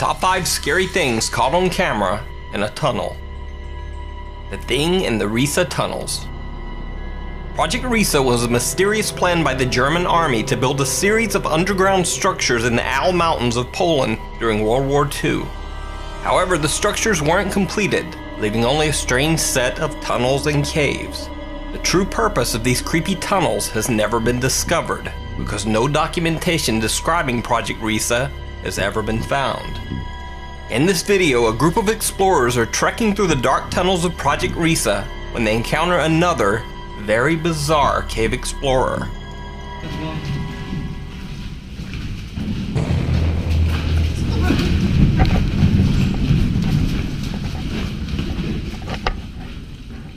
Top 5 scary things caught on camera in a tunnel. The thing in the Riesa tunnels. Project Riesa was a mysterious plan by the German army to build a series of underground structures in the Al Mountains of Poland during World War II. However, the structures weren't completed, leaving only a strange set of tunnels and caves. The true purpose of these creepy tunnels has never been discovered, because no documentation describing Project Riesa has ever been found. In this video, a group of explorers are trekking through the dark tunnels of Project Riesa when they encounter another, very bizarre cave explorer.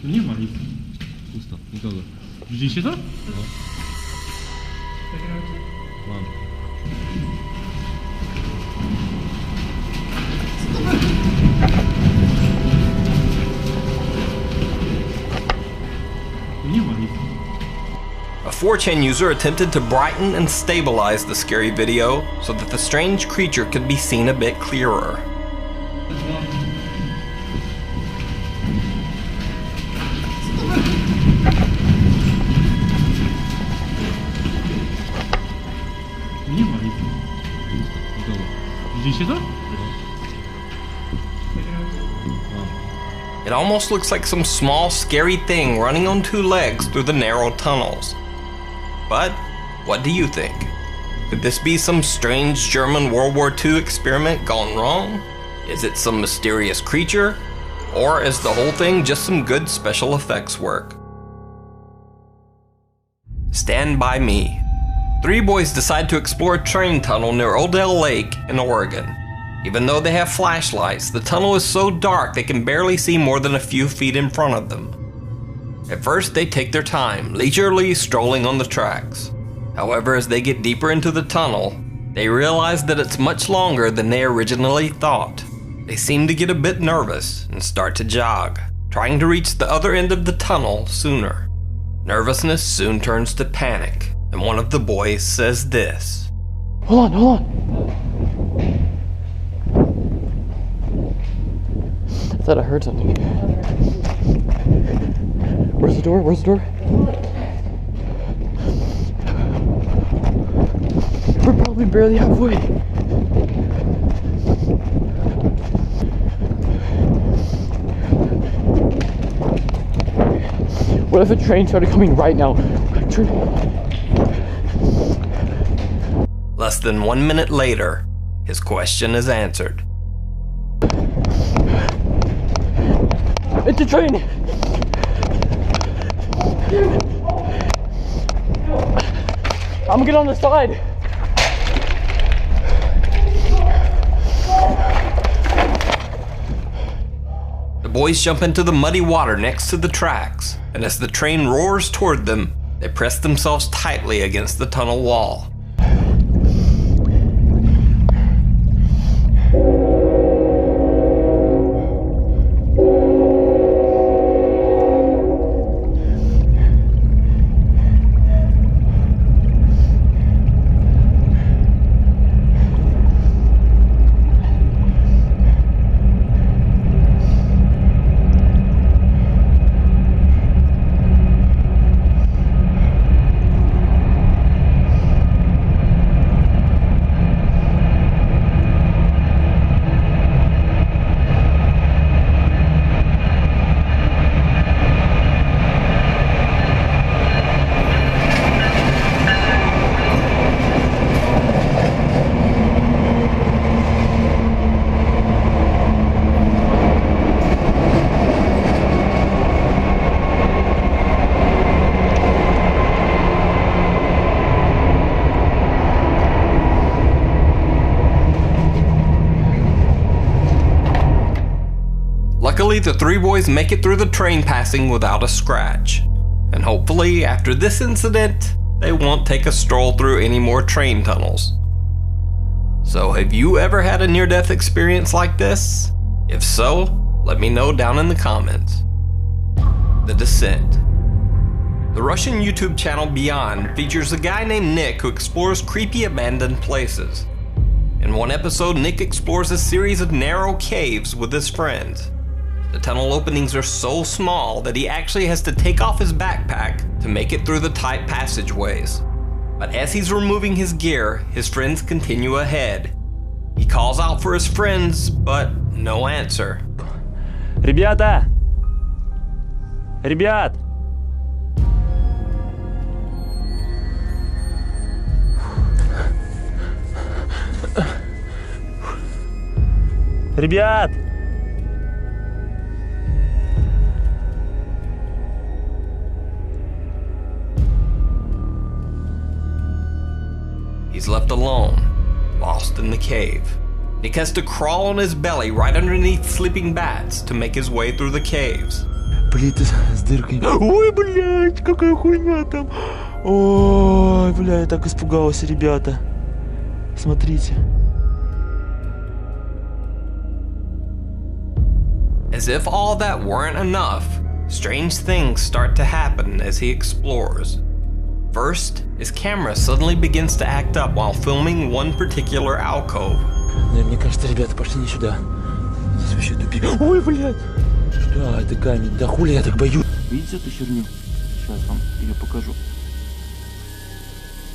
Nie ma nic. Pusto, nikogo. Widzieliście to? No. Mam. Nie ma nic. A 4chan user attempted to brighten and stabilize the scary video so that the strange creature could be seen a bit clearer. Nie ma nic. Pusto, nikogo. Widzieliście to? It almost looks like some small, scary thing running on 2 legs through the narrow tunnels. But what do you think? Could this be some strange German World War II experiment gone wrong? Is it some mysterious creature? Or is the whole thing just some good special effects work? Stand By Me. 3 boys decide to explore a train tunnel near Odell Lake in Oregon. Even though they have flashlights, the tunnel is so dark they can barely see more than a few feet in front of them. At first, they take their time, leisurely strolling on the tracks. However, as they get deeper into the tunnel, they realize that it's much longer than they originally thought. They seem to get a bit nervous and start to jog, trying to reach the other end of the tunnel sooner. Nervousness soon turns to panic, and one of the boys says this. Hold on. I thought I heard something. Where's the door? We're probably barely halfway. What if a train started coming right now? Less than 1 minute later, his question is answered. It's a train! I'm gonna get on the side. The boys jump into the muddy water next to the tracks, and as the train roars toward them, they press themselves tightly against the tunnel wall. Luckily, the 3 boys make it through the train passing without a scratch. And hopefully, after this incident, they won't take a stroll through any more train tunnels. So have you ever had a near-death experience like this? If so, let me know down in the comments. The Descent. The Russian YouTube channel Beyond features a guy named Nick who explores creepy abandoned places. In one episode, Nick explores a series of narrow caves with his friends. The tunnel openings are so small that he actually has to take off his backpack to make it through the tight passageways. But as he's removing his gear, his friends continue ahead. He calls out for his friends, but no answer. Ребята! Ребят! Ребят! He's left alone, lost in the cave. Nick has to crawl on his belly right underneath sleeping bats to make his way through the caves. Плиты с дырками. Ой, блядь, какая хуйня там. Ой, бля, я так испугался, ребята. Смотрите. As if all that weren't enough, strange things start to happen as he explores. First, his camera suddenly begins to act up while filming one particular alcove. Мне кажется, ребята, пошли не сюда. Здесь вообще тупик. Ой, блядь. Что? Это камень. Да хули я так боюсь. Видите эту херню? Сейчас вам ее покажу.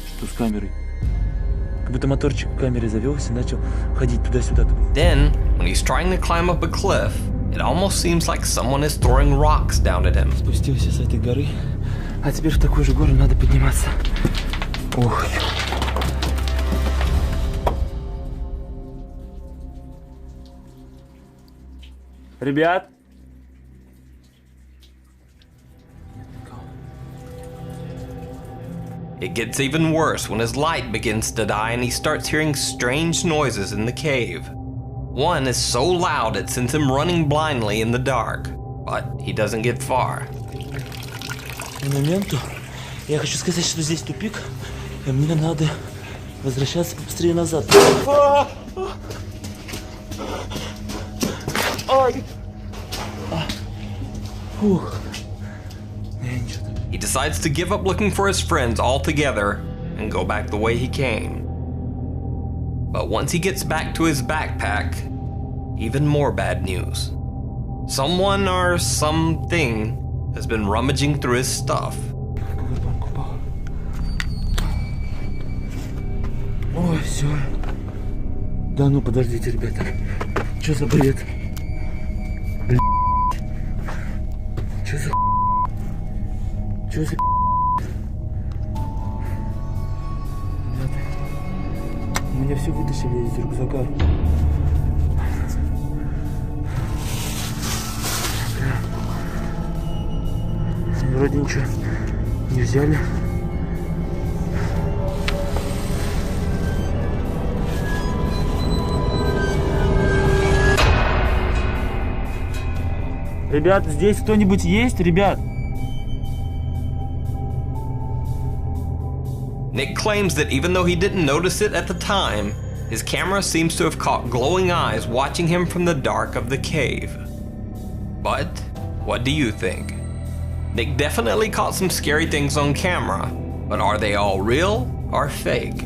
Что с камерой? Как будто моторчик камеры завелся и начал ходить туда-сюда. Then, when he's trying to climb up a cliff, it almost seems like someone is throwing rocks down at him. Спустился с этой горы, а теперь в такую же гору надо подниматься. Ох. Ребят! It gets even worse when his light begins to die and he starts hearing strange noises in the cave. One is so loud it sends him running blindly in the dark, but he doesn't get far. К моменту я хочу сказать, что здесь тупик, и мне надо возвращаться побыстрее назад. Ай! Фух. He decides to give up looking for his friends altogether and go back the way he came. But once he gets back to his backpack, even more bad news. Someone or something has been rummaging through his stuff. Ой, все. Да ну подождите, ребята. Что за бред? Блин. Что за... Что за... У меня все вытащили из рюкзака. Вроде ничего не взяли. Ребят, здесь кто-нибудь есть, ребят? Nick claims that even though he didn't notice it at the time, his camera seems to have caught glowing eyes watching him from the dark of the cave. But what do you think? Nick definitely caught some scary things on camera, but are they all real or fake?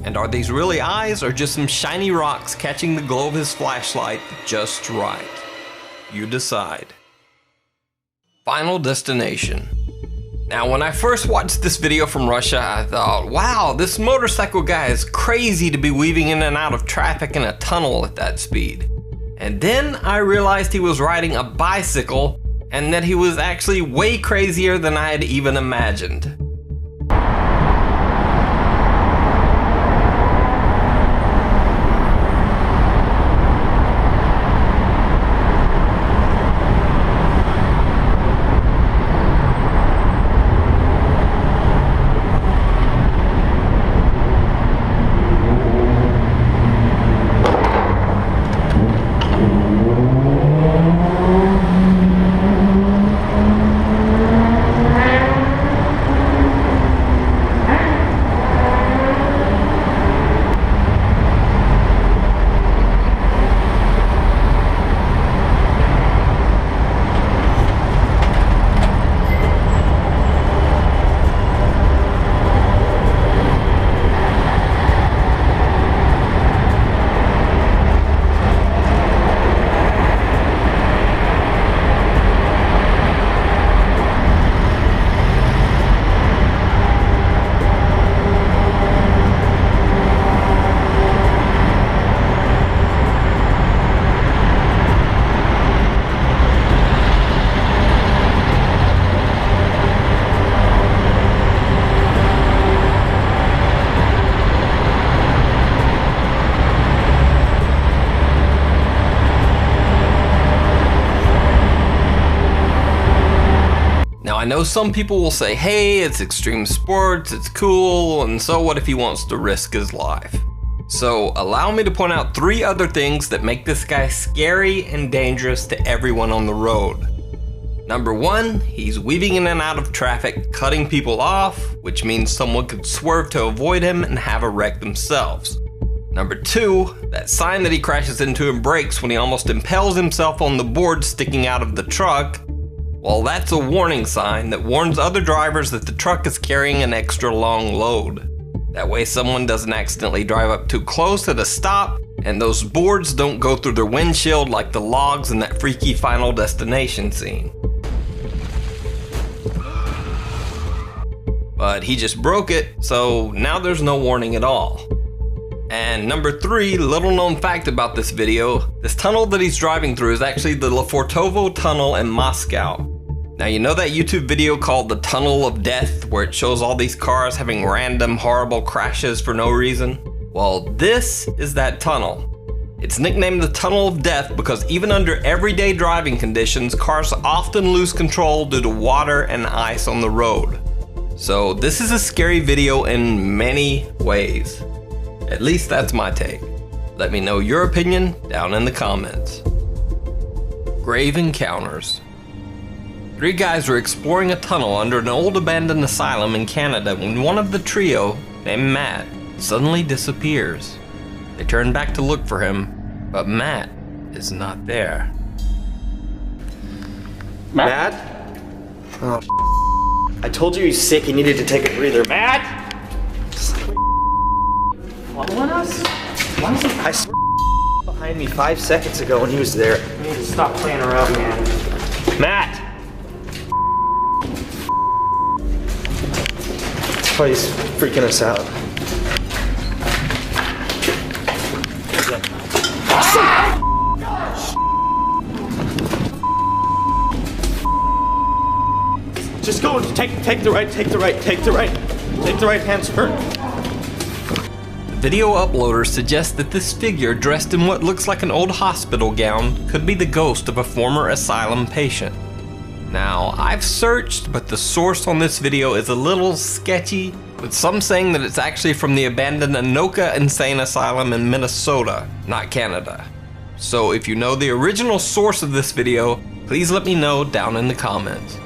And are these really eyes or just some shiny rocks catching the glow of his flashlight just right? You decide. Final destination. Now, when I first watched this video from Russia, I thought, wow, this motorcycle guy is crazy to be weaving in and out of traffic in a tunnel at that speed. And then I realized he was riding a bicycle and that he was actually way crazier than I had even imagined. know some people will say, hey, it's extreme sports, it's cool, and so what if he wants to risk his life? So allow me to point out 3 other things that make this guy scary and dangerous to everyone on the road. Number 1, he's weaving in and out of traffic, cutting people off, which means someone could swerve to avoid him and have a wreck themselves. Number 2, that sign that he crashes into and breaks when he almost impales himself on the board sticking out of the truck, well, that's a warning sign that warns other drivers that the truck is carrying an extra long load. That way someone doesn't accidentally drive up too close at a stop, and those boards don't go through their windshield like the logs in that freaky Final Destination scene. But he just broke it, so now there's no warning at all. And number 3, little known fact about this video, this tunnel that he's driving through is actually the Lefortovo Tunnel in Moscow. Now you know that YouTube video called The Tunnel of Death, where it shows all these cars having random horrible crashes for no reason? Well, this is that tunnel. It's nicknamed the Tunnel of Death because even under everyday driving conditions, cars often lose control due to water and ice on the road. So this is a scary video in many ways. At least that's my take. Let me know your opinion down in the comments. Grave encounters. 3 guys were exploring a tunnel under an old abandoned asylum in Canada when one of the trio, named Matt, suddenly disappears. They turn back to look for him, but Matt is not there. Matt? Oh, I told you he's sick, he needed to take a breather. Matt! Following us? Why is he? I swear behind me 5 seconds ago when he was there. You need to stop playing around, man. Matt! Oh, he's freaking us out. Just go, take the right hand turn. The video uploader suggests that this figure dressed in what looks like an old hospital gown could be the ghost of a former asylum patient. Now, I've searched, but the source on this video is a little sketchy, with some saying that it's actually from the abandoned Anoka Insane Asylum in Minnesota, not Canada. So if you know the original source of this video, please let me know down in the comments.